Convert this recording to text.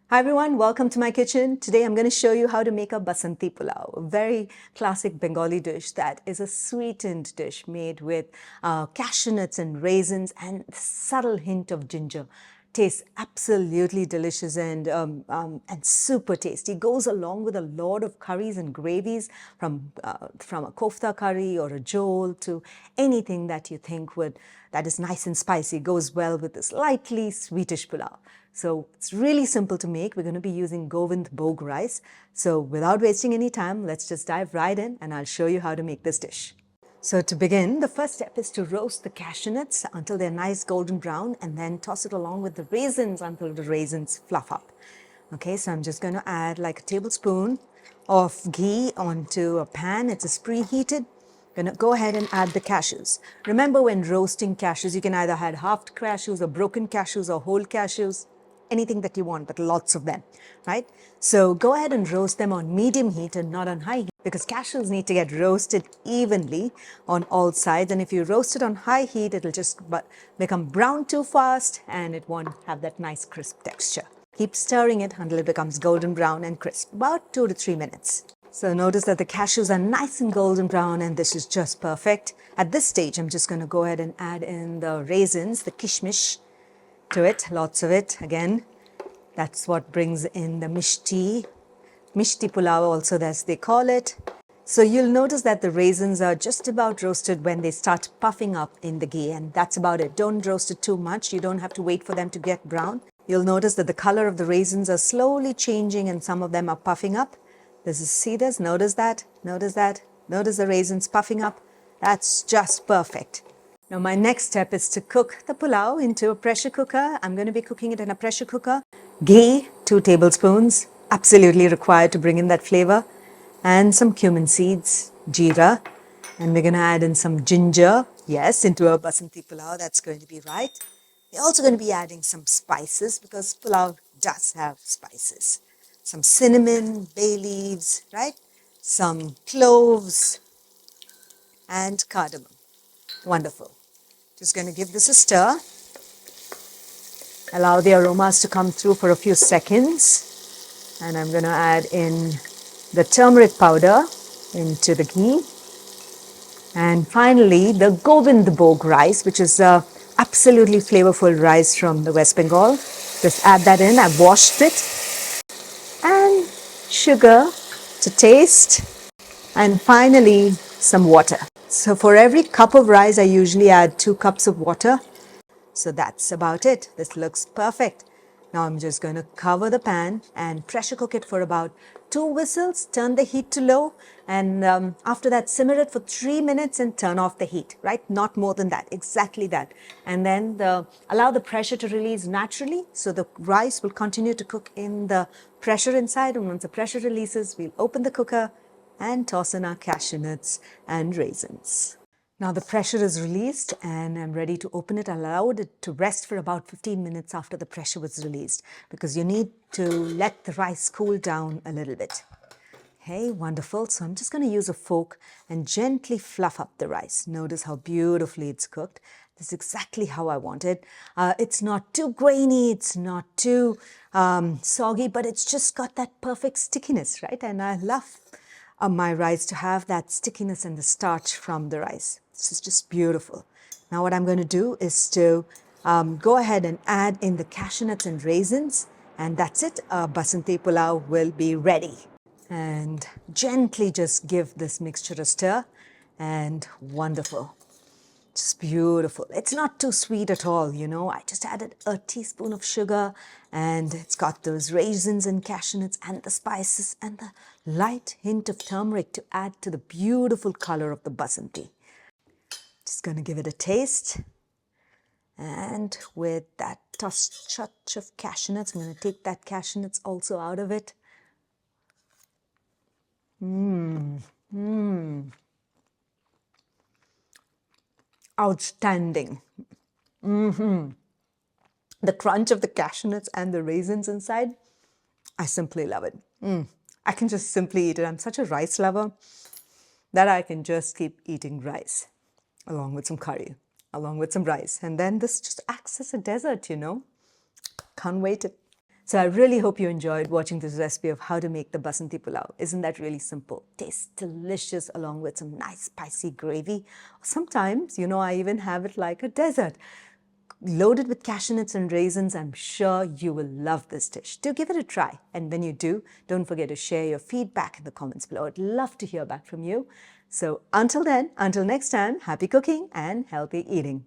Hi everyone, welcome to my kitchen. Today I'm going to show you how to make a Basanti Pulao, a very classic Bengali dish that is a sweetened dish made with cashew nuts and raisins and a subtle hint of ginger. Tastes absolutely delicious and super tasty. Goes along with a lot of curries and gravies from a kofta curry or a jol to anything that you think that is nice and spicy. Goes well with this lightly sweetish pulao. So it's really simple to make. We're going to be using Gobindobhog rice. So without wasting any time, let's just dive right in and I'll show you how to make this dish. So to begin, the first step is to roast the cashew nuts until they're nice golden brown and then toss it along with the raisins until the raisins fluff up. Okay, so I'm just going to add like a tablespoon of ghee onto a pan. It's preheated. Gonna go ahead and add the cashews. Remember, when roasting cashews, you can either add halved cashews or broken cashews or whole cashews, anything that you want, but lots of them, right? So go ahead and roast them on medium heat and not on high heat, because cashews need to get roasted evenly on all sides. And if you roast it on high heat, it'll just become brown too fast and it won't have that nice crisp texture. Keep stirring it until it becomes golden brown and crisp, about 2 to 3 minutes. So notice that the cashews are nice and golden brown and this is just perfect. At this stage, I'm just going to go ahead and add in the raisins, the kishmish to it, lots of it. Again, that's what brings in the Misthi Pulao also, as they call it. So you'll notice that the raisins are just about roasted when they start puffing up in the ghee, and that's about it. Don't roast it too much. You don't have to wait for them to get brown. You'll notice that the color of the raisins are slowly changing and some of them are puffing up. See this? Notice that? Notice that? Notice the raisins puffing up? That's just perfect. Now my next step is to cook the pulao into a pressure cooker. I'm going to be cooking it in a pressure cooker. Ghee, 2 tablespoons, absolutely required to bring in that flavor. And some cumin seeds, jeera. And we're going to add in some ginger, yes, into a Basanti Pulao. That's going to be right. We're also going to be adding some spices because pulao does have spices. Some cinnamon, bay leaves, right? Some cloves and cardamom. Wonderful. Just going to give this a stir. Allow the aromas to come through for a few seconds. And I'm going to add in the turmeric powder into the ghee. And finally, the Gobindobhog rice, which is absolutely flavorful rice from the West Bengal. Just add that in. I've washed it. And sugar to taste. And finally, some water. So for every cup of rice, I usually add 2 cups of water. So that's about it. This looks perfect. Now I'm just going to cover the pan and pressure cook it for about 2 whistles. Turn the heat to low and after that simmer it for 3 minutes and turn off the heat, right? Not more than that, exactly that. And then allow the pressure to release naturally so the rice will continue to cook in the pressure inside, and once the pressure releases, we'll open the cooker and toss in our cashew nuts and raisins. Now the pressure is released and I'm ready to open it. I allowed it to rest for about 15 minutes after the pressure was released because you need to let the rice cool down a little bit. Hey, wonderful. So I'm just going to use a fork and gently fluff up the rice. Notice how beautifully it's cooked. This is exactly how I want it. It's not too grainy, it's not too soggy, but it's just got that perfect stickiness, right? And I love my rice to have that stickiness and the starch from the rice. This is just beautiful. Now what I'm going to do is to go ahead and add in the cashew nuts and raisins, and that's it. Basanti Pulao will be ready. And gently just give this mixture a stir, and wonderful. Just beautiful. It's not too sweet at all, you know. I just added a teaspoon of sugar and it's got those raisins and cashew nuts and the spices and the light hint of turmeric to add to the beautiful color of the basanti. Just going to give it a taste. And with that touch of cashew nuts, I'm going to take that cashew nuts also out of it. Outstanding. The crunch of the cashew nuts and the raisins inside, I simply love it. I can just simply eat it. I'm such a rice lover that I can just keep eating rice along with some curry, along with some rice. And then this just acts as a dessert, you know. Can't wait it. So I really hope you enjoyed watching this recipe of how to make the Basanti Pulao. Isn't that really simple? Tastes delicious along with some nice spicy gravy. Sometimes, I even have it like a dessert. Loaded with cashew nuts and raisins, I'm sure you will love this dish. Do give it a try. And when you do, don't forget to share your feedback in the comments below. I'd love to hear back from you. So until then, until next time, happy cooking and healthy eating.